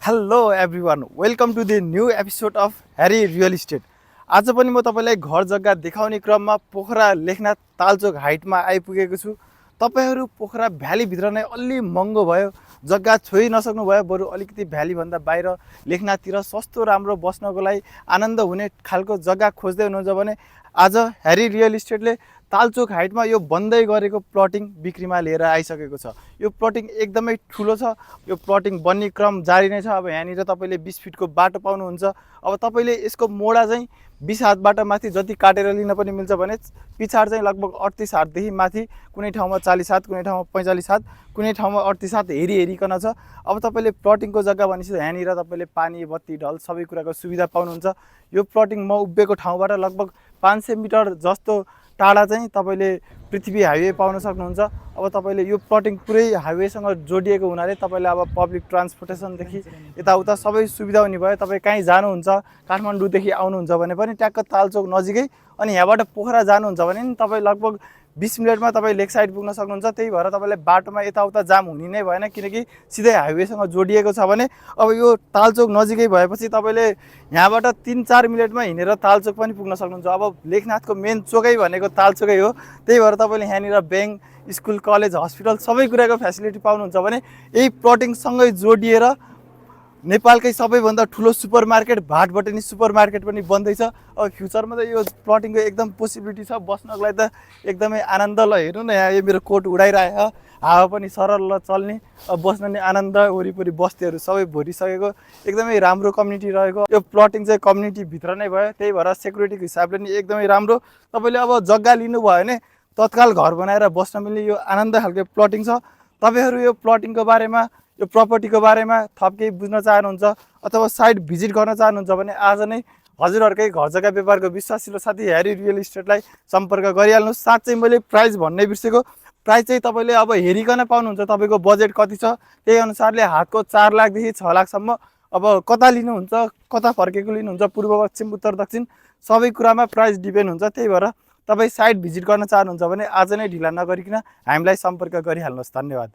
Hello everyone, welcome to the new episode of Harry real estate. आज पनि म तपाईँलाई घर जग्गा देखाउने क्रममा पोखरा लेखनाथ तालचोक हाइटमा आइपुगेको छु। तपाईँहरू पोखरा भ्यालीभित्र नै अलि महँगो भयो, जग्गा छोइ नसक्नु भयो, बरु अलिकति भ्यालीभन्दा बाहिर लेखनाथतिर सस्तो राम्रो बस्नको लागि आनन्द हुने खालको जग्गा खोज्दै हुनुहुन्छ भने आज ह्यारी रियल इस्टेटले तालचोक हाइटमा यो बन्दै गरेको प्लटिङ बिक्रीमा लिएर आइसकेको छ। यो प्लटिङ एकदमै ठुलो छ। यो प्लटिङ बन्ने क्रम जारी नै छ। अब यहाँनिर तपाईँले 20 फिटको बाटो पाउनुहुन्छ। अब तपाईँले यसको मोडा चाहिँ 20 हातबाट माथि जति काटेर लिन पनि मिल्छ भने पिछाड चाहिँ लगभग 38 हातदेखि माथि, कुनै ठाउँमा 40 हात, कुनै ठाउँमा 45 हात, कुनै ठाउँमा 38 हात हेरिकन छ। अब तपाईँले प्लटिङको जग्गा भनेपछि यहाँनिर तपाईँले पानी बत्ती ढल सबै कुराको सुविधा पाउनुहुन्छ। यो प्लटिङ म उभिएको ठाउँबाट लगभग 500 मिटर जस्तो टाढा चाहिँ तपाईँले पृथ्वी हाइवे पाउन सक्नुहुन्छ। अब तपाईँले यो प्लटिङ पुरै हाइवेसँग जोडिएको हुनाले तपाईँले अब पब्लिक ट्रान्सपोर्टेसनदेखि यताउता सबै सुविधा हुने भयो। तपाईँ कहीँ जानुहुन्छ, काठमाडौँदेखि आउनुहुन्छ भने पनि ट्याक्क तालचोक नजिकै, अनि यहाँबाट पोखरा जानुहुन्छ भने नि तपाईँ लगभग 20 मिनटमा तपाईँ लेक साइड पुग्न सक्नुहुन्छ। त्यही भएर तपाईँलाई बाटोमा यताउता जाम हुने नै भएन, किनकि सिधै हाइवेसँग जोडिएको छ भने अब यो तालचोक नजिकै भएपछि तपाईँले यहाँबाट 3-4 मिनटमा हिँडेर तालचोक पनि पुग्न सक्नुहुन्छ। अब लेखनाथको मेन चोकै भनेको तालचोकै हो। त्यही भएर तपाईँले यहाँनिर ब्याङ्क, स्कुल, कलेज, हस्पिटल सबै कुराको फ्यासिलिटी पाउनुहुन्छ भने यही प्लटिङसँगै जोडिएर नेपालकै सबैभन्दा ठुलो super market Bhatbhateni super market पनि बन्दैछ। अब फ्युचरमा त यो प्लटिङको एकदम पोसिबिलिटी छ। बस्नको लागि त एकदमै आनन्द। ल हेर्नु न, यहाँ यो मेरो कोट उडाइरहेको, हावा पनि सरल चल्ने, बस्न नि आनन्द। वरिपरि बस्तीहरू सबै भरिसकेको, एकदमै राम्रो कम्युनिटी रहेको। यो प्लटिङ चाहिँ कम्युनिटीभित्र नै भयो, त्यही भएर सेक्युरिटीको हिसाबले नि एकदमै राम्रो। तपाईँले अब जग्गा लिनुभयो भने तत्काल घर बनाएर बस्न मिल्ने यो आनन्द खालको प्लटिङ छ। तपाईँहरू यो प्लटिङको बारेमा, यो प्रपर्टीको बारेमा थप केही बुझ्न चाहनुहुन्छ अथवा साइट भिजिट गर्न चाहनुहुन्छ भने आज नै हजुरहरूकै घर जग्गा व्यापारको विश्वासिलो साथी ह्यारी रियल इस्टेटलाई सम्पर्क गरिहाल्नुहोस्। साँच्चै मैले प्राइस भन्नै बिर्सेको, प्राइस चाहिँ तपाईँले अब हेरिकन पाउनुहुन्छ। तपाईँको बजेट कति छ त्यही अनुसारले हातको 4 लाखदेखि 6 लाखसम्म, अब कता लिनुहुन्छ, कता फर्केको लिनुहुन्छ, पूर्व पश्चिम उत्तर दक्षिण सबै कुरामा प्राइस डिपेन्ड हुन्छ। त्यही भएर तपाईँ साइट भिजिट गर्न चाहनुहुन्छ भने आज नै ढिला नगरिकन हामीलाई सम्पर्क गरिहाल्नुहोस्। धन्यवाद।